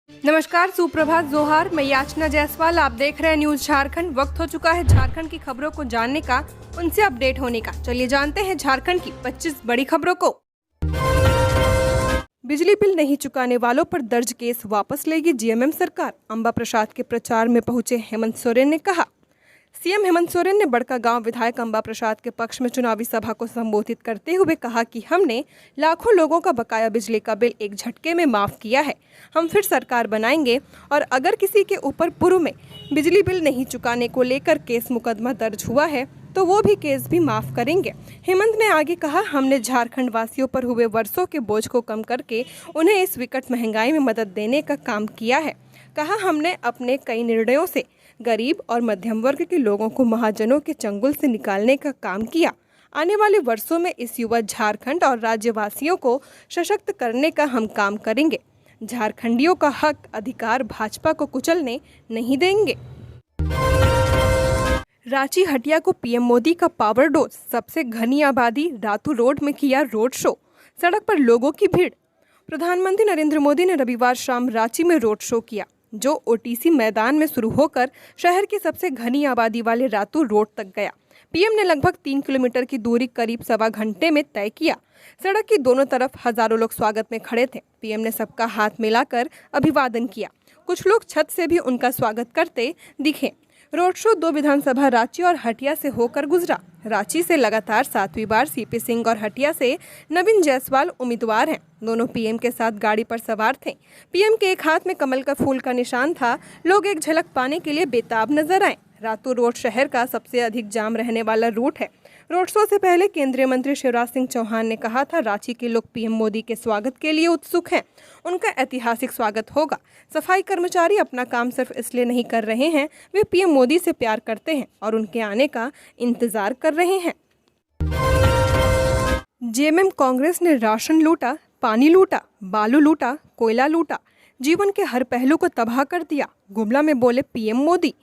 नमस्कार, सुप्रभात, जोहार। मैं याचना जायसवाल, आप देख रहे हैं न्यूज झारखंड। वक्त हो चुका है झारखंड की खबरों को जानने का, उनसे अपडेट होने का। चलिए जानते हैं झारखंड की 25 बड़ी खबरों को। बिजली बिल नहीं चुकाने वालों पर दर्ज केस वापस लेगी जीएमएम सरकार। अंबा प्रसाद के प्रचार में पहुंचे हेमंत सोरेन ने कहा। सीएम हेमंत सोरेन ने बड़कागांव विधायक अंबा प्रसाद के पक्ष में चुनावी सभा को संबोधित करते हुए कहा कि हमने लाखों लोगों का बकाया बिजली का बिल एक झटके में माफ किया है। हम फिर सरकार बनाएंगे और अगर किसी के ऊपर पूर्व में बिजली बिल नहीं चुकाने को लेकर केस मुकदमा दर्ज हुआ है तो वो भी केस भी माफ करेंगे। हेमंत ने आगे कहा, हमने झारखंड वासियों पर हुए वर्षों के बोझ को कम करके उन्हें इस विकट महंगाई में मदद देने का काम किया है। कहा, हमने अपने कई निर्णयों से गरीब और मध्यम वर्ग के लोगों को महाजनों के चंगुल से निकालने का काम किया। आने वाले वर्षों में इस युवा झारखंड और राज्यवासियों को सशक्त करने का हम काम करेंगे। झारखंडियों का हक अधिकार भाजपा को कुचलने नहीं देंगे। रांची हटिया को पीएम मोदी का पावर डोज। सबसे घनी आबादी रातू रोड में किया रोड शो। सड़क पर लोगों की भीड़। प्रधानमंत्री नरेंद्र मोदी ने रविवार शाम रांची में रोड शो किया, जो ओटीसी मैदान में शुरू होकर शहर की सबसे घनी आबादी वाले रातू रोड तक गया। पीएम ने लगभग 3 किलोमीटर की दूरी करीब सवा घंटे में तय किया। सड़क की दोनों तरफ हजारों लोग स्वागत में खड़े थे। पीएम ने सबका हाथ मिलाकर अभिवादन किया। कुछ लोग छत से भी उनका स्वागत करते दिखे। रोड शो 2 विधानसभा रांची और हटिया से होकर गुजरा। रांची से लगातार 7वीं बार सीपी सिंह और हटिया से नवीन जायसवाल उम्मीदवार हैं। दोनों पीएम के साथ गाड़ी पर सवार थे। पीएम के एक हाथ में कमल का फूल का निशान था। लोग एक झलक पाने के लिए बेताब नजर आए। रातू रोड शहर का सबसे अधिक जाम रहने वाला रूट है। रोड शो से पहले केंद्रीय मंत्री शिवराज सिंह चौहान ने कहा था, रांची के लोग पीएम मोदी के स्वागत के लिए उत्सुक हैं। उनका ऐतिहासिक स्वागत होगा। सफाई कर्मचारी अपना काम सिर्फ इसलिए नहीं कर रहे हैं, वे पीएम मोदी से प्यार करते हैं और उनके आने का इंतजार कर रहे हैं। जेएमएम कांग्रेस ने राशन लूटा, पानी लूटा, बालू लूटा, कोयला लूटा, जीवन के हर पहलू को तबाह कर दिया। गुमला में बोले पीएम मोदी।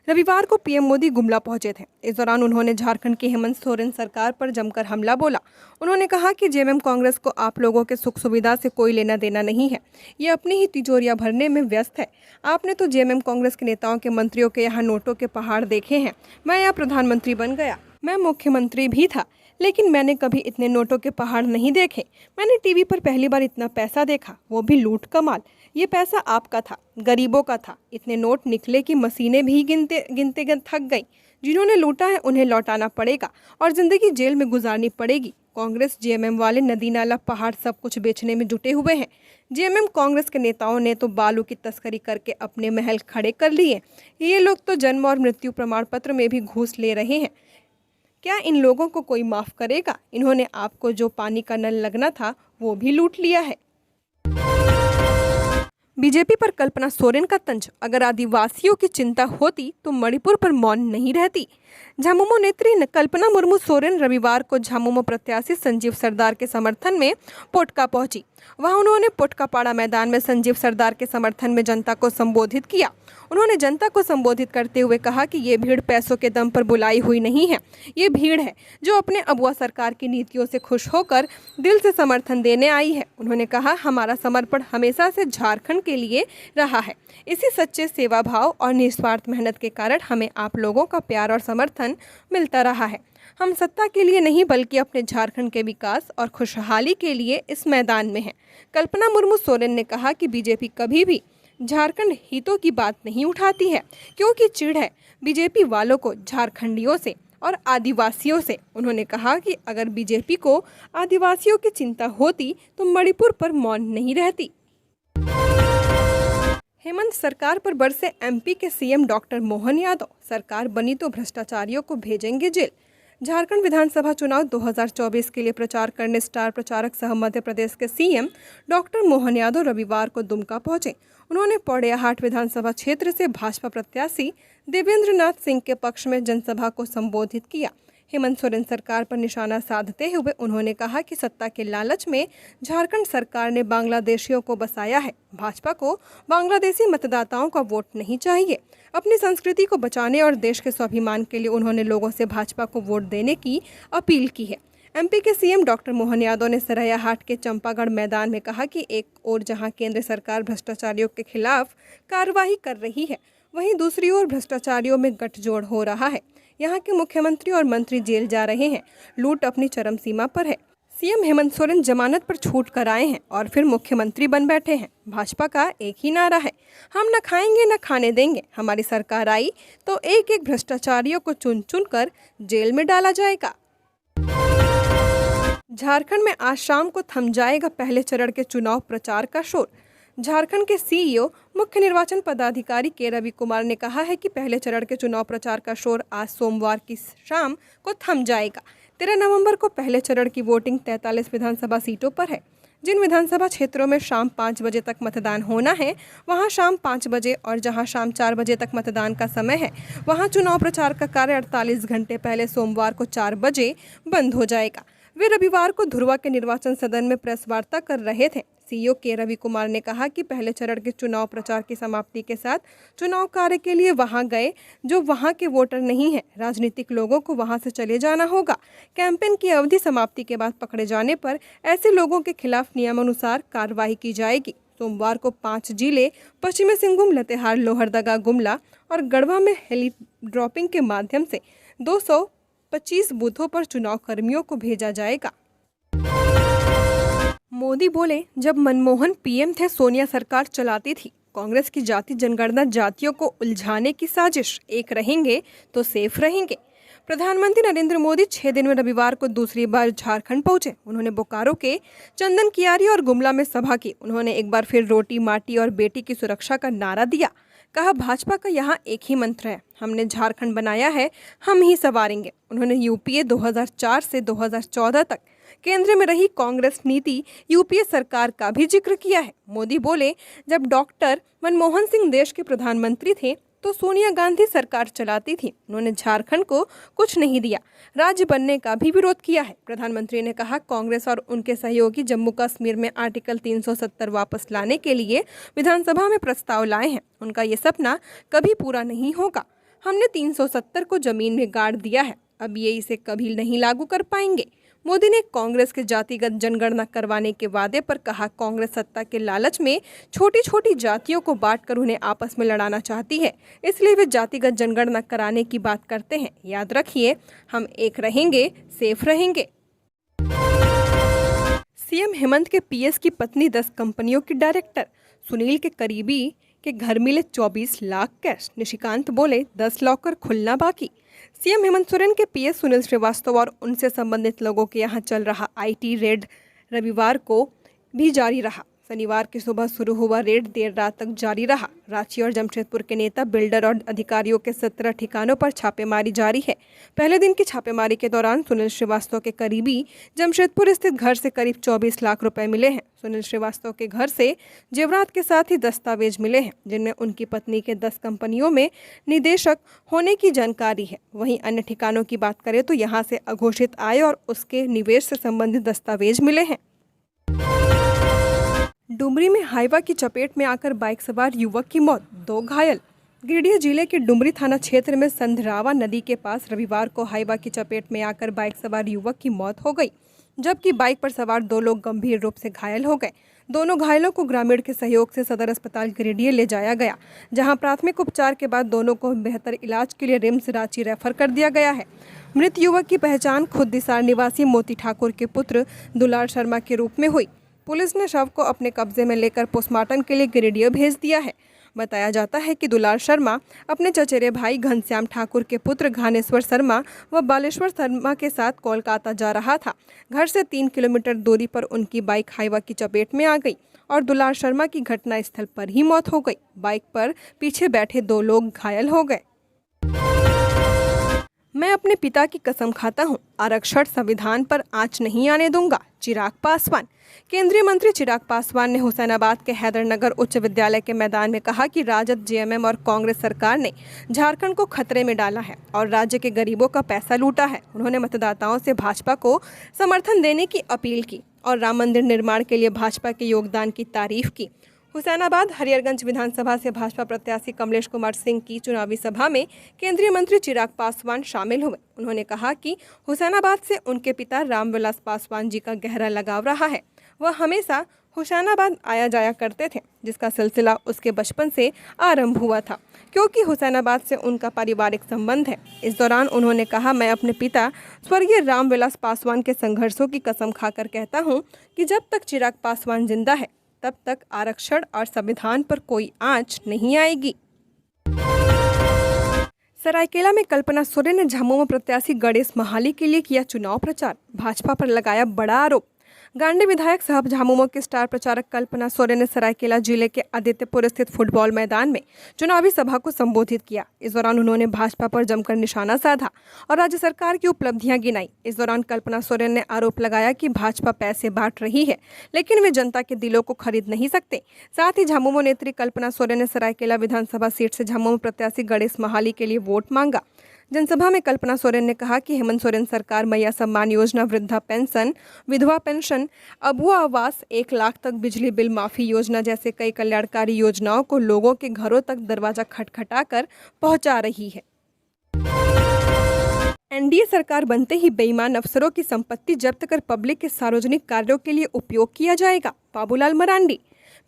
रविवार को पीएम मोदी गुमला पहुंचे थे। इस दौरान उन्होंने झारखंड की हेमंत सोरेन सरकार पर जमकर हमला बोला। उन्होंने कहा कि जेएमएम कांग्रेस को आप लोगों के सुख सुविधा से कोई लेना देना नहीं है। ये अपनी ही तिजोरियां भरने में व्यस्त है। आपने तो जेएमएम कांग्रेस के नेताओं के मंत्रियों के यहाँ नोटों के पहाड़ देखे हैं। मैं यहाँ प्रधानमंत्री बन गया, मैं मुख्यमंत्री भी था, लेकिन मैंने कभी इतने नोटों के पहाड़ नहीं देखे। मैंने टीवी पर पहली बार इतना पैसा देखा, वो भी लूट का माल। ये पैसा आपका था, गरीबों का था। इतने नोट निकले कि मशीनें भी गिनते थक गई। जिन्होंने लूटा है उन्हें लौटाना पड़ेगा और जिंदगी जेल में गुजारनी पड़ेगी। कांग्रेस जेएमएम वाले नदी नाला पहाड़ सब कुछ बेचने में जुटे हुए हैं। जेएमएम कांग्रेस के नेताओं ने तो बालू की तस्करी करके अपने महल खड़े कर लिए। ये लोग तो जन्म और मृत्यु प्रमाण पत्र में भी घूस ले रहे हैं। क्या इन लोगों को कोई माफ करेगा? इन्होंने आपको जो पानी का नल लगना था वो भी लूट लिया है। बीजेपी पर कल्पना सोरेन का तंज। अगर आदिवासियों की चिंता होती तो मणिपुर पर मौन नहीं रहती। झामुमो नेत्री कल्पना मुर्मू सोरेन रविवार को झामुमो प्रत्याशी संजीव सरदार के समर्थन में पोटका पहुंची। वहां उन्होंने पोटकापाड़ा मैदान में संजीव सरदार के समर्थन में जनता को संबोधित किया। उन्होंने जनता को संबोधित करते हुए कहा कि ये भीड़ पैसों के दम पर बुलाई हुई नहीं है। ये भीड़ है जो अपने अबुआ सरकार की नीतियों से खुश होकर दिल से समर्थन देने आई है। उन्होंने कहा, हमारा समर्पण हमेशा से झारखंड के लिए रहा है। इसी सच्चे सेवा भाव और निस्वार्थ मेहनत के कारण हमें आप लोगों का प्यार और समर्थन मिलता रहा है। हम सत्ता के लिए नहीं बल्कि अपने झारखंड के विकास और खुशहाली के लिए इस मैदान में हैं। कल्पना मुर्मू सोरेन ने कहा कि बीजेपी कभी भी झारखंड हितों की बात नहीं उठाती है, क्योंकि चिढ़ है बीजेपी वालों को झारखंडियों से और आदिवासियों से। उन्होंने कहा कि अगर बीजेपी को आदिवासियों की चिंता होती तो मणिपुर पर मौन नहीं रहती। हेमंत सरकार पर बरसे एमपी के सीएम डॉक्टर मोहन यादव। सरकार बनी तो भ्रष्टाचारियों को भेजेंगे जेल। झारखंड विधानसभा चुनाव 2024 के लिए प्रचार करने स्टार प्रचारक सह मध्य प्रदेश के सीएम डॉक्टर मोहन यादव रविवार को दुमका पहुंचे। उन्होंने पौड़ियाहाट विधानसभा क्षेत्र से भाजपा प्रत्याशी देवेंद्र नाथ सिंह के पक्ष में जनसभा को संबोधित किया। हेमंत सोरेन सरकार पर निशाना साधते हुए उन्होंने कहा कि सत्ता के लालच में झारखंड सरकार ने बांग्लादेशियों को बसाया है। भाजपा को बांग्लादेशी मतदाताओं का वोट नहीं चाहिए। अपनी संस्कृति को बचाने और देश के स्वाभिमान के लिए उन्होंने लोगों से भाजपा को वोट देने की अपील की है। एमपी के सीएम डॉक्टर मोहन यादव ने सरैयाहाट के चंपागढ़ मैदान में कहा कि एक ओर जहां केंद्र सरकार भ्रष्टाचारियों के खिलाफ कार्रवाई कर रही है, वहीं दूसरी ओर भ्रष्टाचारियों में गठजोड़ हो रहा है। यहां के मुख्यमंत्री और मंत्री जेल जा रहे हैं। लूट अपनी चरम सीमा पर है। सीएम हेमंत सोरेन जमानत पर छूट कर आए हैं और फिर मुख्यमंत्री बन बैठे हैं। भाजपा का एक ही नारा है, हम न खाएंगे न खाने देंगे। हमारी सरकार आई तो एक एक भ्रष्टाचारियों को चुन चुन कर जेल में डाला जाएगा। झारखंड में आज शाम को थम जाएगा पहले चरण के चुनाव प्रचार का शोर। झारखंड के सीईओ मुख्य निर्वाचन पदाधिकारी के रवि कुमार ने कहा है कि पहले चरण के चुनाव प्रचार का शोर आज सोमवार की शाम को थम जाएगा। 13 नवंबर को पहले चरण की वोटिंग 43 विधानसभा सीटों पर है। जिन विधानसभा क्षेत्रों में शाम 5 बजे तक मतदान होना है, वहां शाम 5 बजे और जहां शाम 4 बजे तक मतदान का समय है, वहां चुनाव प्रचार का कार्य 48 घंटे पहले सोमवार को 4 बजे बंद हो जाएगा। वे रविवार को धुरवा के निर्वाचन सदन में प्रेस वार्ता कर रहे थे। सीईओ के रवि कुमार ने कहा कि पहले चरण के चुनाव प्रचार की समाप्ति के साथ चुनाव कार्य के लिए वहां गए जो वहां के वोटर नहीं हैं, राजनीतिक लोगों को वहां से चले जाना होगा। कैंपेन की अवधि समाप्ति के बाद पकड़े जाने पर ऐसे लोगों के खिलाफ नियमानुसार कार्रवाई की जाएगी। सोमवार को 5 जिले पश्चिमी सिंहभूम, लातेहार, लोहरदगा, गुमला और गढ़वा में हेली ड्रॉपिंग के माध्यम से 225 बूथों पर चुनाव कर्मियों को भेजा जाएगा। मोदी बोले, जब मनमोहन पीएम थे सोनिया सरकार चलाती थी। कांग्रेस की जाति जनगणना जातियों को उलझाने की साजिश। एक रहेंगे तो सेफ रहेंगे। प्रधानमंत्री नरेंद्र मोदी 6 दिन में रविवार को दूसरी बार झारखंड पहुंचे। उन्होंने बोकारो के चंदन कियारी और गुमला में सभा की। उन्होंने एक बार फिर रोटी, माटी और बेटी की सुरक्षा का नारा दिया। कहा, भाजपा का यहाँ एक ही मंत्र है, हमने झारखंड बनाया है, हम ही संवारेंगे। उन्होंने यूपीए 2004 से 2014 तक केंद्र में रही कांग्रेस नीति यूपीए सरकार का भी जिक्र किया है। मोदी बोले, जब डॉक्टर मनमोहन सिंह देश के प्रधानमंत्री थे तो सोनिया गांधी सरकार चलाती थी। उन्होंने झारखंड को कुछ नहीं दिया, राज्य बनने का भी विरोध किया है। प्रधानमंत्री ने कहा, कांग्रेस और उनके सहयोगी जम्मू कश्मीर में आर्टिकल 370 वापस लाने के लिए विधानसभा में प्रस्ताव लाए हैं। उनका ये सपना कभी पूरा नहीं होगा। हमने 370 को जमीन में गाड़ दिया है, अब ये इसे कभी नहीं लागू कर पाएंगे। मोदी ने कांग्रेस के जातिगत जनगणना करवाने के वादे पर कहा, कांग्रेस सत्ता के लालच में छोटी छोटी जातियों को बांटकर उन्हें आपस में लड़ाना चाहती है, इसलिए वे जातिगत जनगणना कराने की बात करते हैं। याद रखिए, हम एक रहेंगे, सेफ रहेंगे। सीएम हेमंत के पीएस की पत्नी 10 कंपनियों की डायरेक्टर। सुनील के करीबी के घर मिले 24 लाख कैश। निशिकांत बोले, 10 लॉकर खुलना बाकी। सीएम हेमंत सोरेन के पीएस सुनील श्रीवास्तव और उनसे संबंधित लोगों के यहां चल रहा आईटी रेड रविवार को भी जारी रहा। शनिवार की सुबह शुरू हुआ रेड देर रात तक जारी रहा। रांची और जमशेदपुर के नेता, बिल्डर और अधिकारियों के 17 ठिकानों पर छापेमारी जारी है। पहले दिन की छापेमारी के दौरान सुनील श्रीवास्तव के करीबी जमशेदपुर स्थित घर से करीब 24 लाख रुपए मिले हैं। सुनील श्रीवास्तव के घर से जेवरात के साथ ही दस्तावेज मिले हैं, जिनमें उनकी पत्नी के 10 कंपनियों में निदेशक होने की जानकारी है। वहीं अन्य ठिकानों की बात करें तो यहाँ से अघोषित आय और उसके निवेश से संबंधित दस्तावेज मिले हैं। डुमरी में हाईवा की चपेट में आकर बाइक सवार युवक की मौत, 2 घायल। गिरिडीह जिले के डुमरी थाना क्षेत्र में संधरावा नदी के पास रविवार को हाईवा की चपेट में आकर बाइक सवार युवक की मौत हो गई, जबकि बाइक पर सवार 2 लोग गंभीर रूप से घायल हो गए। दोनों घायलों को ग्रामीण के सहयोग से सदर अस्पताल गिरिडीह ले जाया गया, जहां प्राथमिक उपचार के बाद दोनों को बेहतर इलाज के लिए रिम्स रांची रेफर कर दिया गया है। मृत युवक की पहचान खुद दिसार निवासी मोती ठाकुर के पुत्र दुलार शर्मा के रूप में हुई। पुलिस ने शव को अपने कब्जे में लेकर पोस्टमार्टम के लिए गिरिडीह भेज दिया है। बताया जाता है कि दुलार शर्मा अपने चचेरे भाई घनश्याम ठाकुर के पुत्र घानेश्वर शर्मा व बालेश्वर शर्मा के साथ कोलकाता जा रहा था। घर से 3 किलोमीटर दूरी पर उनकी बाइक हाईवा की चपेट में आ गई और दुलार शर्मा की घटनास्थल पर ही मौत हो गई। बाइक पर पीछे बैठे 2 लोग घायल हो गए। मैं अपने पिता की कसम खाता हूं, आरक्षण संविधान पर आंच नहीं आने दूंगा, चिराग पासवान। केंद्रीय मंत्री चिराग पासवान ने हुसैनाबाद के हैदरनगर उच्च विद्यालय के मैदान में कहा कि राजद, जेएमएम और कांग्रेस सरकार ने झारखंड को खतरे में डाला है और राज्य के गरीबों का पैसा लूटा है। उन्होंने मतदाताओं से भाजपा को समर्थन देने की अपील की और राम मंदिर निर्माण के लिए भाजपा के योगदान की तारीफ की। हुसैनाबाद हरियरगंज विधानसभा से भाजपा प्रत्याशी कमलेश कुमार सिंह की चुनावी सभा में केंद्रीय मंत्री चिराग पासवान शामिल हुए। उन्होंने कहा कि हुसैनाबाद से उनके पिता रामविलास पासवान जी का गहरा लगाव रहा है। वह हमेशा हुसैनाबाद आया जाया करते थे, जिसका सिलसिला उसके बचपन से आरंभ हुआ था, क्योंकि हुसैनाबाद से उनका पारिवारिक संबंध है। इस दौरान उन्होंने कहा, मैं अपने पिता स्वर्गीय रामविलास पासवान के संघर्षों की कसम खाकर कहता हूं कि जब तक चिराग पासवान जिंदा है तब तक आरक्षण और संविधान पर कोई आंच नहीं आएगी। सरायकेला में कल्पना सोरेन ने झामुमो प्रत्याशी गणेश महाली के लिए किया चुनाव प्रचार, भाजपा पर लगाया बड़ा आरोप। गांधी विधायक साहब झामुमो की स्टार प्रचारक कल्पना सोरेन ने सरायकेला जिले के आदित्यपुर स्थित फुटबॉल मैदान में चुनावी सभा को संबोधित किया। इस दौरान उन्होंने भाजपा पर जमकर निशाना साधा और राज्य सरकार की उपलब्धियां गिनाई। इस दौरान कल्पना सोरेन ने आरोप लगाया कि भाजपा पैसे बांट रही है, लेकिन वे जनता के दिलों को खरीद नहीं सकते। साथ ही झामुमो नेत्री कल्पना सोरेन ने सरायकेला विधानसभा सीट से झामुमो प्रत्याशी गणेश महाली के लिए वोट मांगा। जनसभा में कल्पना सोरेन ने कहा कि हेमंत सोरेन सरकार मैया सम्मान योजना, वृद्धा पेंशन, विधवा पेंशन, अबुआ आवास, 1 लाख तक बिजली बिल माफी योजना जैसे कई कल्याणकारी योजनाओं को लोगों के घरों तक दरवाजा खटखटाकर पहुंचा रही है। एनडीए सरकार बनते ही बेईमान अफसरों की संपत्ति जब्त कर पब्लिक के सार्वजनिक कार्यों के लिए उपयोग किया जाएगा, बाबूलाल मरांडी।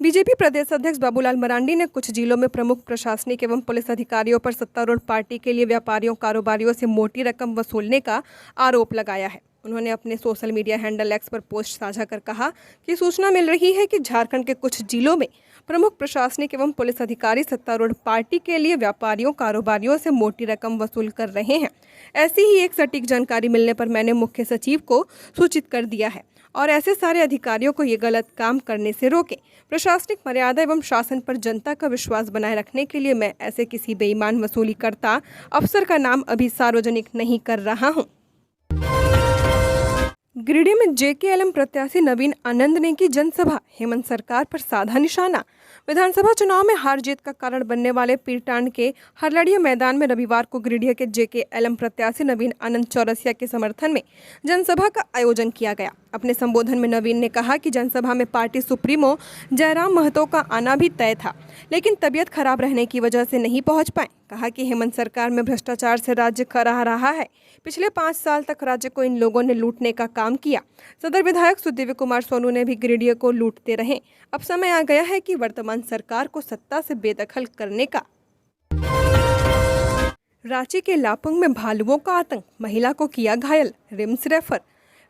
बीजेपी प्रदेश अध्यक्ष बाबूलाल मरांडी ने कुछ जिलों में प्रमुख प्रशासनिक एवं पुलिस अधिकारियों पर सत्तारूढ़ पार्टी के लिए व्यापारियों कारोबारियों से मोटी रकम वसूलने का आरोप लगाया है। उन्होंने अपने सोशल मीडिया हैंडल एक्स पर पोस्ट साझा कर कहा कि सूचना मिल रही है कि झारखंड के कुछ जिलों में प्रमुख प्रशासनिक एवं पुलिस अधिकारी सत्तारूढ़ पार्टी के लिए व्यापारियों कारोबारियों से मोटी रकम वसूल कर रहे हैं। ऐसी ही एक सटीक जानकारी मिलने पर मैंने मुख्य सचिव को सूचित कर दिया है और ऐसे सारे अधिकारियों को ये गलत काम करने से रोके। प्रशासनिक मर्यादा एवं शासन पर जनता का विश्वास बनाए रखने के लिए मैं ऐसे किसी बेईमान वसूलीकर्ता अफसर का नाम अभी सार्वजनिक नहीं कर रहा हूं। गिरिडीह में जेकेएलएम प्रत्याशी नवीन आनंद ने की जनसभा, हेमंत सरकार पर साधा निशाना। विधानसभा चुनाव में हार जीत का कारण बनने वाले पीरटांड के हरलड़िया मैदान में रविवार को गिरिडीह के जेकेएलएम प्रत्याशी नवीन आनंद चौरसिया के समर्थन में जनसभा का आयोजन किया गया। अपने संबोधन में नवीन ने कहा कि जनसभा में पार्टी सुप्रीमो जयराम महतो का आना भी तय था, लेकिन तबीयत खराब रहने की वजह से नहीं पहुंच पाए। कहा कि हेमंत सरकार में भ्रष्टाचार से राज्य खरा रहा है। पिछले 5 साल तक राज्य को इन लोगों ने लूटने का काम किया। सदर विधायक सुदिव्य कुमार सोनू ने भी गिरिडीह को लूटते रहे। अब समय आ गया है कि वर्तमान सरकार को सत्ता से बेदखल करने का। रांची के लापुंग में भालुओं का आतंक, महिला को किया घायल, रिम्स रेफर।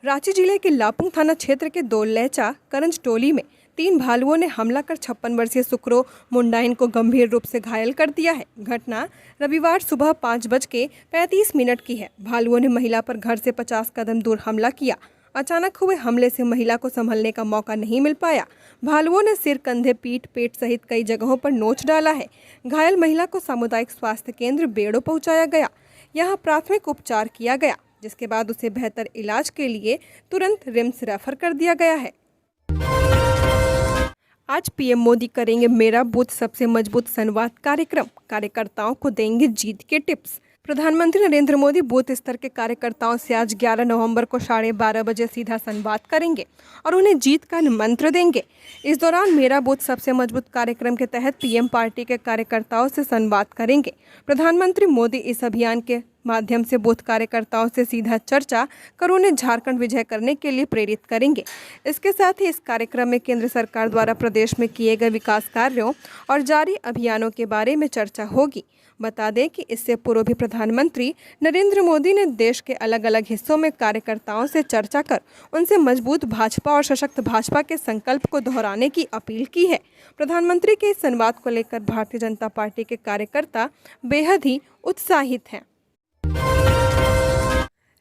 रांची जिले के लापुंग थाना क्षेत्र के दोलैचा करंज टोली में 3 भालुओं ने हमला कर 56 वर्षीय सुक्रो मुंडाइन को गंभीर रूप से घायल कर दिया है। घटना रविवार सुबह 5:35 की है। भालुओं ने महिला पर घर से 50 कदम दूर हमला किया। अचानक हुए हमले से महिला को संभलने का मौका नहीं मिल पाया। भालुओं ने सिर, कंधे, पीठ, पेट सहित कई जगहों पर नोच डाला है। घायल महिला को सामुदायिक स्वास्थ्य केंद्र बेड़ो पहुंचाया गया। यहां प्राथमिक उपचार किया गया, जिसके बाद उसे बेहतर इलाज के लिए तुरंत रिम्स रेफर कर दिया गया है। आज पीएम मोदी करेंगे मेरा बूथ सबसे मजबूत संवाद कार्यक्रम, कार्यकर्ताओं को देंगे जीत के टिप्स। प्रधानमंत्री नरेंद्र मोदी बूथ स्तर के कार्यकर्ताओं से आज 11 नवंबर को 12:30 बजे सीधा संवाद करेंगे और उन्हें जीत का मंत्र देंगे। इस दौरान मेरा बूथ सबसे मजबूत कार्यक्रम के तहत पीएम पार्टी के कार्यकर्ताओं से संवाद करेंगे। प्रधानमंत्री मोदी इस अभियान के माध्यम से बूथ कार्यकर्ताओं से सीधा चर्चा कर उन्हें झारखंड विजय करने के लिए प्रेरित करेंगे। इसके साथ ही इस कार्यक्रम में केंद्र सरकार द्वारा प्रदेश में किए गए विकास कार्यों और जारी अभियानों के बारे में चर्चा होगी। बता दें कि इससे पूर्व भी प्रधानमंत्री नरेंद्र मोदी ने देश के अलग अलग हिस्सों में कार्यकर्ताओं से चर्चा कर उनसे मजबूत भाजपा और सशक्त भाजपा के संकल्प को दोहराने की अपील की है। प्रधानमंत्री के इस संवाद को लेकर भारतीय जनता पार्टी के कार्यकर्ता बेहद ही उत्साहित हैं।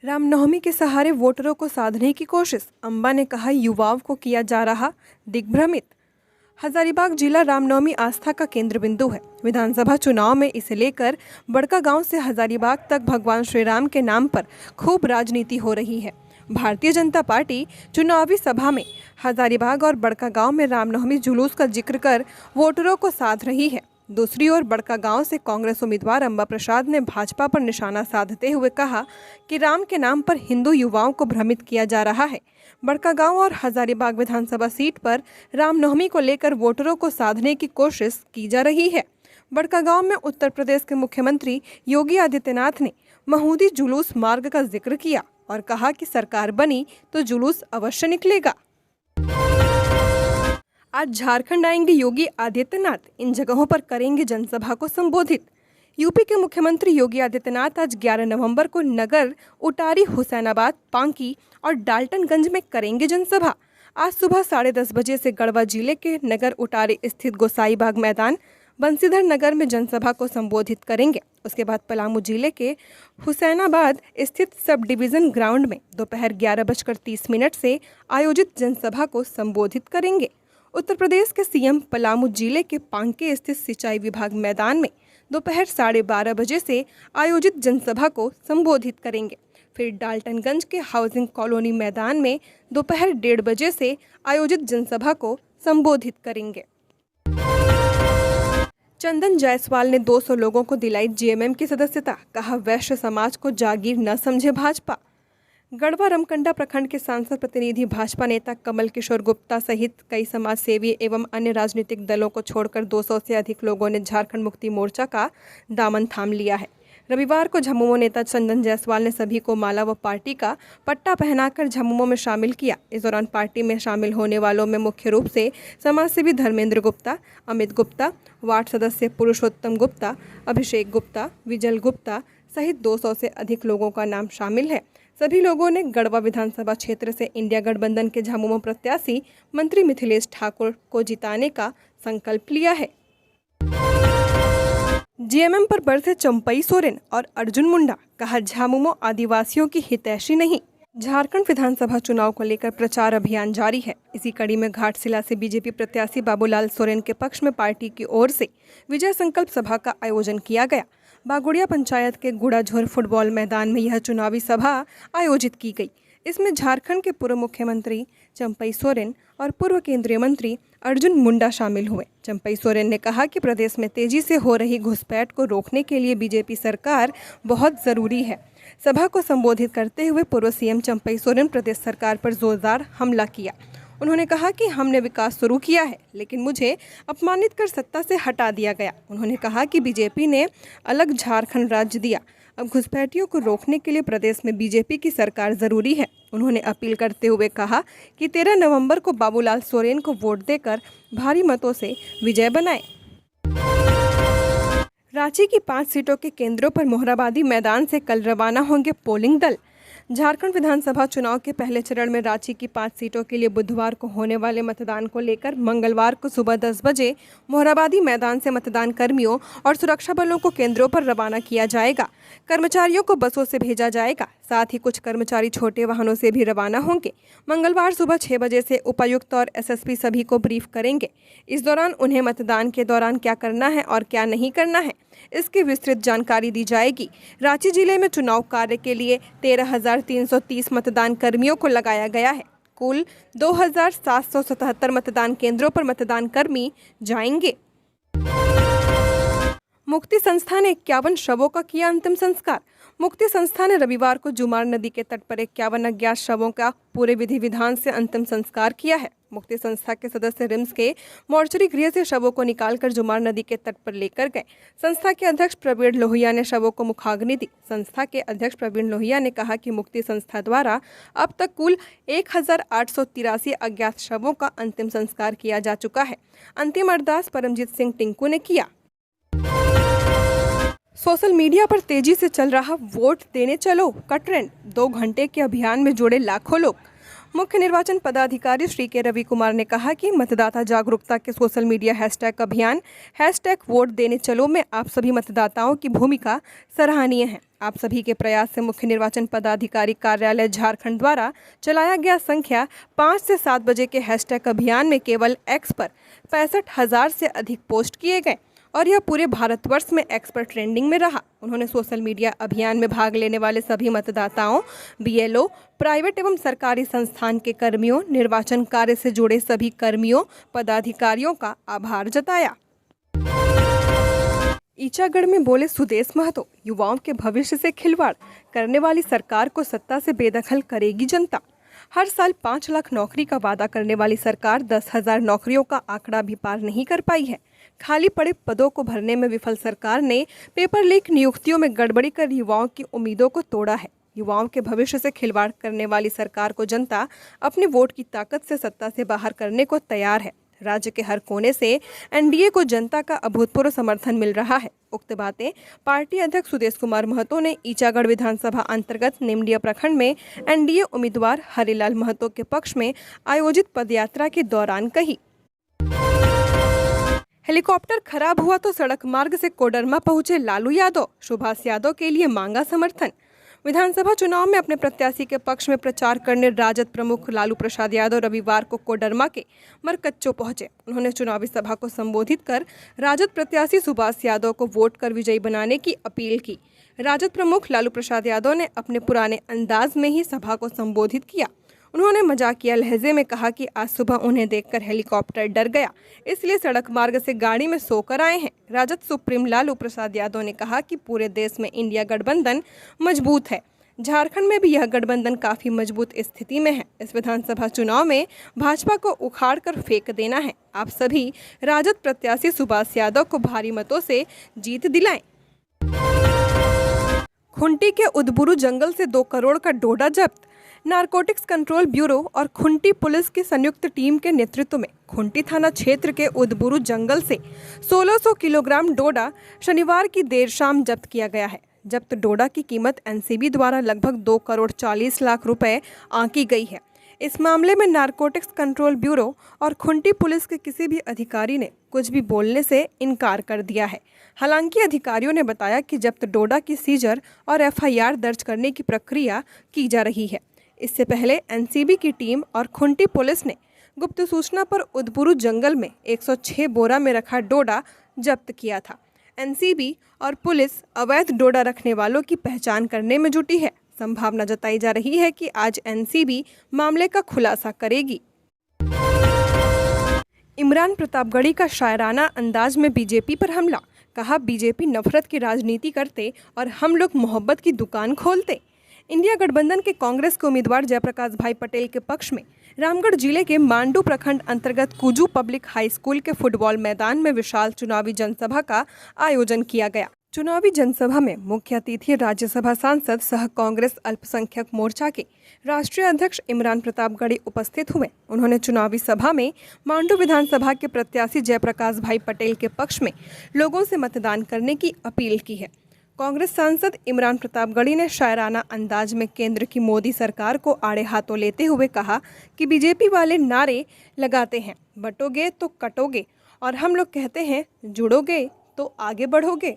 रामनवमी के सहारे वोटरों को साधने की कोशिश, अंबा ने कहा युवाओं को किया जा रहा दिग्भ्रमित। हजारीबाग जिला रामनवमी आस्था का केंद्र बिंदु है। विधानसभा चुनाव में इसे लेकर बड़कागांव से हजारीबाग तक भगवान श्री राम के नाम पर खूब राजनीति हो रही है। भारतीय जनता पार्टी चुनावी सभा में हजारीबाग और बड़कागांव में रामनवमी जुलूस का जिक्र कर वोटरों को साध रही है। दूसरी ओर बड़कागांव से कांग्रेस उम्मीदवार अंबा प्रसाद ने भाजपा पर निशाना साधते हुए कहा कि राम के नाम पर हिंदू युवाओं को भ्रमित किया जा रहा है। बड़कागांव और हजारीबाग विधानसभा सीट पर रामनवमी को लेकर वोटरों को साधने की कोशिश की जा रही है। बड़कागांव में उत्तर प्रदेश के मुख्यमंत्री योगी आदित्यनाथ ने महूदी जुलूस मार्ग का जिक्र किया और कहा कि सरकार बनी तो जुलूस अवश्य निकलेगा। आज झारखंड आएंगे योगी आदित्यनाथ, इन जगहों पर करेंगे जनसभा को संबोधित। यूपी के मुख्यमंत्री योगी आदित्यनाथ आज 11 नवंबर को नगर, उटारी, हुसैनाबाद, पांकी और डाल्टनगंज में करेंगे जनसभा। आज सुबह 10:30 बजे से गढ़वा जिले के नगर उटारी स्थित गोसाईबाग मैदान, बंसीधर नगर में जनसभा को संबोधित करेंगे। उसके बाद पलामू जिले के हुसैनाबाद स्थित सब डिवीजन ग्राउंड में दोपहर 11:30 से आयोजित जनसभा को संबोधित करेंगे। उत्तर प्रदेश के सीएम पलामू जिले के पांके स्थित सिंचाई विभाग मैदान में दोपहर 12:30 बजे से आयोजित जनसभा को संबोधित करेंगे। फिर डाल्टनगंज के हाउसिंग कॉलोनी मैदान में दोपहर 1:30 बजे से आयोजित जनसभा को संबोधित करेंगे। चंदन जायसवाल ने 200 लोगों को दिलाई जेएमएम की सदस्यता, कहा वैश्य समाज को जागीर न समझे भाजपा। गढ़वा रमकंडा प्रखंड के सांसद प्रतिनिधि भाजपा नेता कमल किशोर गुप्ता सहित कई समाज सेवी एवं अन्य राजनीतिक दलों को छोड़कर 200 से अधिक लोगों ने झारखंड मुक्ति मोर्चा का दामन थाम लिया है। रविवार को झामुमो नेता चंदन जायसवाल ने सभी को माला व पार्टी का पट्टा पहनाकर झामुमो में शामिल किया। इस दौरान पार्टी में शामिल होने वालों में मुख्य रूप से समाजसेवी धर्मेंद्र गुप्ता, अमित गुप्ता, वार्ड सदस्य पुरुषोत्तम गुप्ता, अभिषेक गुप्ता, विजल गुप्ता सहित 200 से अधिक लोगों का नाम शामिल है। सभी लोगों ने गढ़वा विधानसभा क्षेत्र से इंडिया गठबंधन के झामुमो प्रत्याशी मंत्री मिथिलेश ठाकुर को जिताने का संकल्प लिया है। जेएमएम पर बरसे चंपई सोरेन और अर्जुन मुंडा, कहा झामुमो आदिवासियों की हितैषी नहीं। झारखंड विधानसभा चुनाव को लेकर प्रचार अभियान जारी है। इसी कड़ी में घाटशिला से बीजेपी प्रत्याशी बाबूलाल सोरेन के पक्ष में पार्टी की ओर से विजय संकल्प सभा का आयोजन किया गया। बागुड़िया पंचायत के गुड़ाझोर फुटबॉल मैदान में यह चुनावी सभा आयोजित की गई। इसमें झारखंड के पूर्व मुख्यमंत्री चंपई सोरेन और पूर्व केंद्रीय मंत्री अर्जुन मुंडा शामिल हुए। चंपई सोरेन ने कहा कि प्रदेश में तेजी से हो रही घुसपैठ को रोकने के लिए बीजेपी सरकार बहुत जरूरी है। सभा को संबोधित करते हुए पूर्व सीएम चंपई सोरेन प्रदेश सरकार पर जोरदार हमला किया। उन्होंने कहा कि हमने विकास शुरू किया है, लेकिन मुझे अपमानित कर सत्ता से हटा दिया गया। उन्होंने कहा कि बीजेपी ने अलग झारखंड राज्य दिया, अब घुसपैठियों को रोकने के लिए प्रदेश में बीजेपी की सरकार जरूरी है। उन्होंने अपील करते हुए कहा कि 13 नवंबर को बाबूलाल सोरेन को वोट देकर भारी मतों से विजय बनाएं। रांची की 5 सीटों के केंद्रों पर मोहराबादी मैदान से कल रवाना होंगे पोलिंग दल। झारखंड विधानसभा चुनाव के पहले चरण में रांची की 5 सीटों के लिए बुधवार को होने वाले मतदान को लेकर मंगलवार को सुबह 10 बजे मोहराबादी मैदान से मतदान कर्मियों और सुरक्षा बलों को केंद्रों पर रवाना किया जाएगा। कर्मचारियों को बसों से भेजा जाएगा, साथ ही कुछ कर्मचारी छोटे वाहनों से भी रवाना होंगे। मंगलवार सुबह 6 बजे से उपायुक्त और एसएसपी सभी को ब्रीफ करेंगे। इस दौरान उन्हें मतदान के दौरान क्या करना है और क्या नहीं करना है, इसकी विस्तृत जानकारी दी जाएगी। रांची जिले में चुनाव कार्य के लिए 13,330 मतदान कर्मियों को लगाया गया है। कुल 2,777 मतदान केंद्रों पर मतदान कर्मी जाएंगे। मुक्ति संस्था ने 51 शवों का किया अंतिम संस्कार। मुक्ति संस्था ने रविवार को जुमार नदी के तट पर 51 अज्ञात शवों का पूरे विधि विधान से अंतिम संस्कार किया है। मुक्ति संस्था के सदस्य रिम्स के मोर्चरी गृह से शवों को निकालकर जुमार नदी के तट पर लेकर गए। संस्था के अध्यक्ष प्रवीण लोहिया ने शवों को मुखाग्नि दी। संस्था के अध्यक्ष प्रवीण लोहिया ने कहा कि मुक्ति संस्था द्वारा अब तक कुल 1,883 अज्ञात शवों का अंतिम संस्कार किया जा चुका है। अंतिम अरदास परमजीत सिंह टिंकू ने किया। सोशल मीडिया पर तेजी से चल रहा वोट देने चलो का ट्रेंड, 2 घंटे के अभियान में जुड़े लाखों लोग। मुख्य निर्वाचन पदाधिकारी श्री के रवि कुमार ने कहा कि मतदाता जागरूकता के सोशल मीडिया हैशटैग अभियान #वोट देने चलो में आप सभी मतदाताओं की भूमिका सराहनीय है। आप सभी के प्रयास से मुख्य निर्वाचन पदाधिकारी कार्यालय झारखंड द्वारा चलाया गया संख्या 5 से 7 बजे के हैशटैग अभियान में केवल एक्स पर 65,000 से अधिक पोस्ट किए गए और यह पूरे भारतवर्ष में एक्स पर ट्रेंडिंग में रहा। उन्होंने सोशल मीडिया अभियान में भाग लेने वाले सभी मतदाताओं, बीएलओ, प्राइवेट एवं सरकारी संस्थान के कर्मियों, निर्वाचन कार्य से जुड़े सभी कर्मियों, पदाधिकारियों का आभार जताया। ईचागढ़ में बोले सुदेश महतो, युवाओं के भविष्य से खिलवाड़ करने वाली सरकार को सत्ता से बेदखल करेगी जनता। हर साल 5 लाख नौकरी का वादा करने वाली सरकार 10,000 नौकरियों का आंकड़ा भी पार नहीं कर पाई है। खाली पड़े पदों को भरने में विफल सरकार ने पेपर लीक नियुक्तियों में गड़बड़ी कर युवाओं की उम्मीदों को तोड़ा है। युवाओं के भविष्य से खिलवाड़ करने वाली सरकार को जनता अपने वोट की ताकत से सत्ता से बाहर करने को तैयार है। राज्य के हर कोने से एनडीए को जनता का अभूतपूर्व समर्थन मिल रहा है। उक्त बातें पार्टी अध्यक्ष सुदेश कुमार महतो ने ईचागढ़ विधानसभा अंतर्गत निमडिया प्रखंड में एनडीए उम्मीदवार हरिलाल महतो के पक्ष में आयोजित पदयात्रा के दौरान कही। हेलीकॉप्टर खराब हुआ तो सड़क मार्ग से कोडरमा पहुंचे लालू यादव, सुभाष यादव के लिए मांगा समर्थन। विधानसभा चुनाव में अपने प्रत्याशी के पक्ष में प्रचार करने राजद प्रमुख लालू प्रसाद यादव रविवार को कोडरमा के मरकच्चो पहुंचे। उन्होंने चुनावी सभा को संबोधित कर राजद प्रत्याशी सुभाष यादव को वोट कर विजयी बनाने की अपील की। राजद प्रमुख लालू प्रसाद यादव ने अपने पुराने अंदाज में ही सभा को संबोधित किया। उन्होंने मजाकिया लहजे में कहा कि आज सुबह उन्हें देखकर हेलीकॉप्टर डर गया, इसलिए सड़क मार्ग से गाड़ी में सोकर आए हैं। राजद सुप्रीम लालू प्रसाद यादव ने कहा कि पूरे देश में इंडिया गठबंधन मजबूत है, झारखंड में भी यह गठबंधन काफी मजबूत स्थिति में है। इस विधानसभा चुनाव में भाजपा को उखाड़ कर फेंक देना है। आप सभी राजद प्रत्याशी सुभाष यादव को भारी मतों से जीत दिलाएं। खुंटी के उदबुरु जंगल से 2 करोड़ का डोडा जब्त। नारकोटिक्स कंट्रोल ब्यूरो और खुंटी पुलिस की संयुक्त टीम के नेतृत्व में खुंटी थाना क्षेत्र के उदबुरु जंगल से 1600 किलोग्राम डोडा शनिवार की देर शाम जब्त किया गया है। जब्त डोडा की कीमत एनसीबी द्वारा लगभग 2 करोड़ 40 लाख रुपए आंकी गई है। इस मामले में नारकोटिक्स कंट्रोल ब्यूरो और खुंटी पुलिस के किसी भी अधिकारी ने कुछ भी बोलने से इनकार कर दिया है। हालांकि अधिकारियों ने बताया कि जब्त डोडा की सीजर और एफआईआर दर्ज करने की प्रक्रिया की जा रही है। इससे पहले एनसीबी की टीम और खुंटी पुलिस ने गुप्त सूचना पर उदबुरु जंगल में 106 बोरा में रखा डोडा जब्त किया था। एनसीबी और पुलिस अवैध डोडा रखने वालों की पहचान करने में जुटी है। संभावना जताई जा रही है कि आज एनसीबी मामले का खुलासा करेगी। इमरान प्रतापगढ़ी का शायराना अंदाज में बीजेपी पर हमला। कहा, बीजेपी नफरत की राजनीति करते और हम लोग मोहब्बत की दुकान खोलते। इंडिया गठबंधन के कांग्रेस के उम्मीदवार जयप्रकाश भाई पटेल के पक्ष में रामगढ़ जिले के मांडू प्रखंड अंतर्गत कुजू पब्लिक हाई स्कूल के फुटबॉल मैदान में विशाल चुनावी जनसभा का आयोजन किया गया। चुनावी जनसभा में मुख्य अतिथि राज्यसभा सांसद सह कांग्रेस अल्पसंख्यक मोर्चा के राष्ट्रीय अध्यक्ष इमरान प्रतापगढ़ी उपस्थित हुए। उन्होंने चुनावी सभा में मांडू विधानसभा के प्रत्याशी जयप्रकाश भाई पटेल के पक्ष में लोगों से मतदान करने की अपील की है। कांग्रेस सांसद इमरान प्रतापगढ़ी ने शायराना अंदाज में केंद्र की मोदी सरकार को आड़े हाथों लेते हुए कहा कि बीजेपी वाले नारे लगाते हैं, बटोगे तो कटोगे, और हम लोग कहते हैं जुड़ोगे तो आगे बढ़ोगे।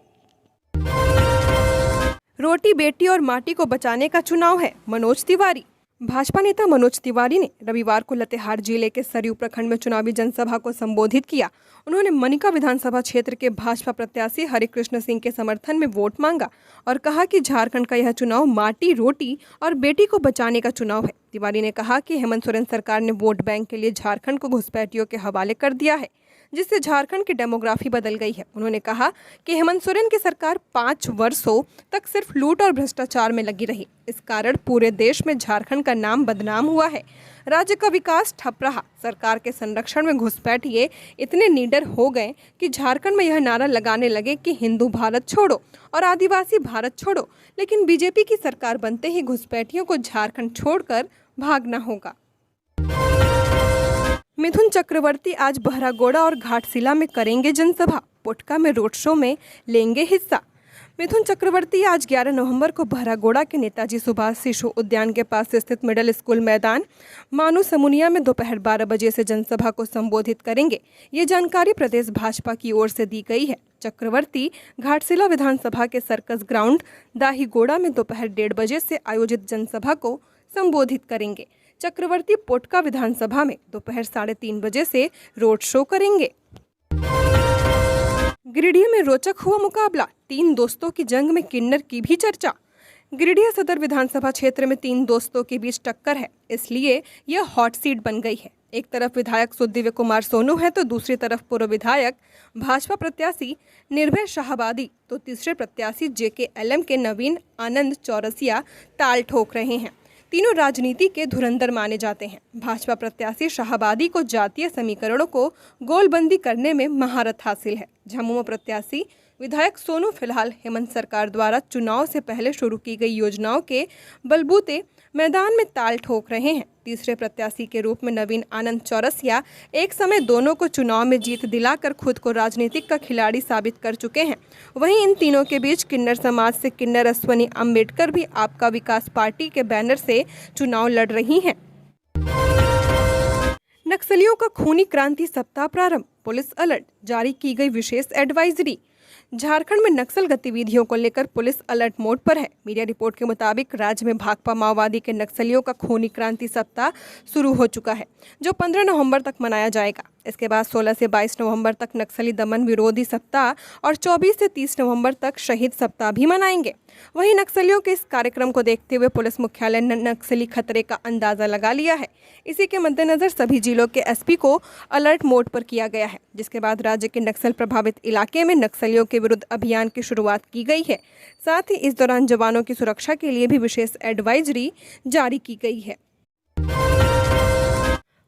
रोटी बेटी और माटी को बचाने का चुनाव है, मनोज तिवारी। भाजपा नेता मनोज तिवारी ने रविवार को लातेहार जिले के सरयू प्रखंड में चुनावी जनसभा को संबोधित किया। उन्होंने मनिका विधानसभा क्षेत्र के भाजपा प्रत्याशी हरिकृष्ण सिंह के समर्थन में वोट मांगा और कहा कि झारखंड का यह चुनाव माटी, रोटी और बेटी को बचाने का चुनाव है। तिवारी ने कहा कि हेमंत सोरेन सरकार ने वोट बैंक के लिए झारखंड को घुसपैठियों के हवाले कर दिया है, जिससे झारखंड की डेमोग्राफी बदल गई है। उन्होंने कहा कि हेमंत सोरेन की सरकार 5 वर्षों तक सिर्फ लूट और भ्रष्टाचार में लगी रही। इस कारण पूरे देश में झारखंड का नाम बदनाम हुआ है। राज्य का विकास ठप रहा। सरकार के संरक्षण में घुसपैठिए इतने निडर हो गए कि झारखंड में यह नारा लगाने लगे कि हिंदू भारत छोड़ो और आदिवासी भारत छोड़ो। लेकिन बीजेपी की सरकार बनते ही घुसपैठियों को झारखंड छोड़कर भागना होगा। मिथुन चक्रवर्ती आज बहरागोड़ा और घाटशिला में करेंगे जनसभा। पोटका में रोड शो में लेंगे हिस्सा। मिथुन चक्रवर्ती आज 11 नवंबर को बहरागोड़ा के नेताजी सुभाष शिशु उद्यान के पास स्थित मिडिल स्कूल मैदान मानू समुनिया में दोपहर 12 बजे से जनसभा को संबोधित करेंगे। ये जानकारी प्रदेश भाजपा की ओर से दी गई है। चक्रवर्ती घाटशिला विधानसभा के सर्कस ग्राउंड दाहीगोड़ा में दोपहर 1:30 बजे से आयोजित जनसभा को संबोधित करेंगे। चक्रवर्ती पोटका विधानसभा में दोपहर 3:30 बजे से रोड शो करेंगे। गिरिडीह में रोचक हुआ मुकाबला। 3 दोस्तों की जंग में किन्नर की भी चर्चा। गिरिडीह सदर विधानसभा क्षेत्र में 3 दोस्तों के बीच टक्कर है, इसलिए यह हॉट सीट बन गई है। एक तरफ विधायक सुदिव्य कुमार सोनू है तो दूसरी तरफ पूर्व विधायक भाजपा प्रत्याशी निर्भय शाहाबादी तो तीसरे प्रत्याशी JKLM के नवीन आनंद चौरसिया ताल ठोक रहे हैं। तीनों राजनीति के धुरंधर माने जाते हैं। भाजपा प्रत्याशी शाहाबादी को जातीय समीकरणों को गोलबंदी करने में महारत हासिल है। झामुमो प्रत्याशी विधायक सोनू फिलहाल हेमंत सरकार द्वारा चुनाव से पहले शुरू की गई योजनाओं के बलबूते मैदान में ताल ठोक रहे हैं। तीसरे प्रत्याशी के रूप में नवीन आनंद चौरसिया एक समय दोनों को चुनाव में जीत दिलाकर खुद को राजनीतिक का खिलाड़ी साबित कर चुके हैं। वहीं इन तीनों के बीच किन्नर समाज से किन्नर अश्वनी अम्बेडकर भी आपका विकास पार्टी के बैनर से चुनाव लड़ रही हैं। नक्सलियों का खूनी क्रांति सप्ताह प्रारंभ, पुलिस अलर्ट, जारी की गई विशेष एडवाइजरी। झारखंड में नक्सल गतिविधियों को लेकर पुलिस अलर्ट मोड पर है। मीडिया रिपोर्ट के मुताबिक राज्य में भाकपा माओवादी के नक्सलियों का खूनी क्रांति सप्ताह शुरू हो चुका है, जो 15 नवंबर तक मनाया जाएगा। इसके बाद 16 से 22 नवंबर तक नक्सली दमन विरोधी सप्ताह और 24 से 30 नवंबर तक शहीद सप्ताह भी मनाएंगे। वहीं नक्सलियों के इस कार्यक्रम को देखते हुए पुलिस मुख्यालय ने नक्सली खतरे का अंदाजा लगा लिया है। इसी के मद्देनजर सभी जिलों के SP को अलर्ट मोड पर किया गया है, जिसके बाद राज्य के नक्सल प्रभावित इलाके में नक्सलियों के विरुद्ध अभियान की शुरुआत की गई है। साथ ही इस दौरान जवानों की सुरक्षा के लिए भी विशेष एडवाइजरी जारी की गई है।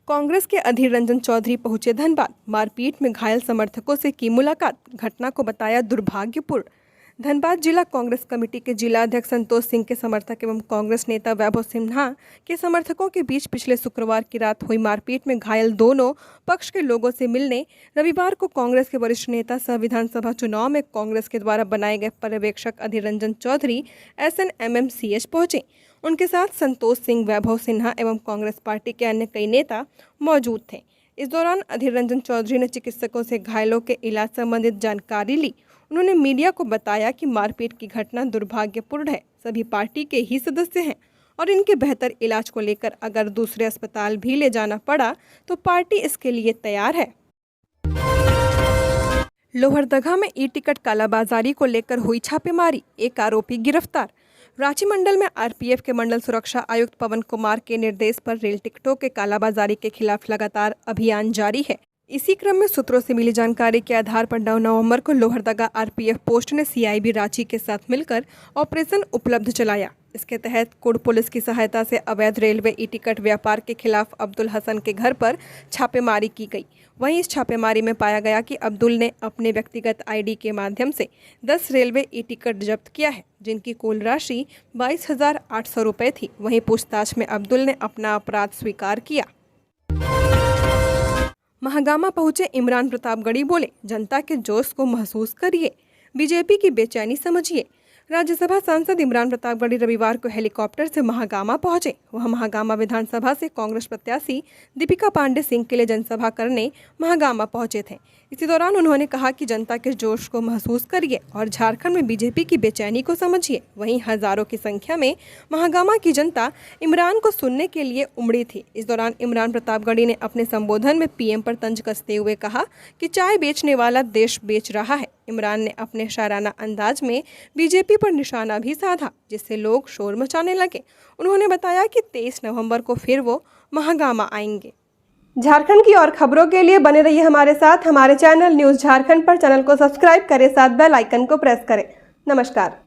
कांग्रेस के अधीर रंजन चौधरी पहुंचे धनबाद, मारपीट में घायल समर्थकों से की मुलाकात, घटना को बताया दुर्भाग्यपूर्ण। धनबाद जिला कांग्रेस कमेटी के जिला अध्यक्ष संतोष सिंह के समर्थक एवं कांग्रेस नेता वैभव सिन्हा के समर्थकों के बीच पिछले शुक्रवार की रात हुई मारपीट में घायल दोनों पक्ष के लोगों से मिलने रविवार को कांग्रेस के वरिष्ठ नेता सह विधानसभा चुनाव में कांग्रेस के द्वारा बनाए गए पर्यवेक्षक अधीर रंजन चौधरी SNMMCH पहुंचे। उनके साथ संतोष सिंह, वैभव सिन्हा एवं कांग्रेस पार्टी के अन्य कई नेता मौजूद थे। इस दौरान अधीर रंजन चौधरी ने चिकित्सकों से घायलों के इलाज संबंधित जानकारी ली। उन्होंने मीडिया को बताया कि मारपीट की घटना दुर्भाग्यपूर्ण है। सभी पार्टी के ही सदस्य हैं और इनके बेहतर इलाज को लेकर अगर दूसरे अस्पताल भी ले जाना पड़ा तो पार्टी इसके लिए तैयार है। लोहरदगा में ई-टिकट कालाबाजारी को लेकर हुई छापेमारी, एक आरोपी गिरफ्तार। रांची मंडल में RPF के मंडल सुरक्षा आयुक्त पवन कुमार के निर्देश पर रेल टिकटों के कालाबाजारी के खिलाफ लगातार अभियान जारी है। इसी क्रम में सूत्रों से मिली जानकारी के आधार पर 9 नवंबर को लोहरदगा RPF पोस्ट ने CIB रांची के साथ मिलकर ऑपरेशन उपलब्ध चलाया। इसके तहत कुड़ पुलिस की सहायता से अवैध रेलवे ई-टिकट व्यापार के खिलाफ अब्दुल हसन के घर पर छापेमारी की गई। वहीं इस छापेमारी में पाया गया कि अब्दुल ने अपने व्यक्तिगत ID के माध्यम से 10 रेलवे ई-टिकट जब्त किया है, जिनकी कुल राशि 22,800 रुपये थी। वहीं पूछताछ में अब्दुल ने अपना अपराध स्वीकार किया। महागामा पहुंचे इमरान प्रतापगढ़ी, बोले जनता के जोश को महसूस करिए, बीजेपी की बेचैनी समझिए। राज्यसभा सांसद इमरान प्रतापगढ़ी रविवार को हेलीकॉप्टर से महागामा पहुंचे। वह महागामा विधानसभा से कांग्रेस प्रत्याशी दीपिका पांडे सिंह के लिए जनसभा करने महागामा पहुंचे थे। इसी दौरान उन्होंने कहा कि जनता के जोश को महसूस करिए और झारखंड में बीजेपी की बेचैनी को समझिए। वहीं हजारों की संख्या में महागामा की जनता इमरान को सुनने के लिए उमड़ी थी। इस दौरान इमरान प्रतापगढ़ी ने अपने संबोधन में PM पर तंज कसते हुए कहा कि चाय बेचने वाला देश बेच रहा है। इमरान ने अपने शायराना अंदाज में बीजेपी पर निशाना भी साधा, जिससे लोग शोर मचाने लगे। उन्होंने बताया कि 23 नवंबर को फिर वो महागामा आएंगे। झारखंड की और खबरों के लिए बने रहिए हमारे साथ। हमारे चैनल न्यूज़ झारखंड पर चैनल को सब्सक्राइब करें, साथ बेल आइकन को प्रेस करें। नमस्कार।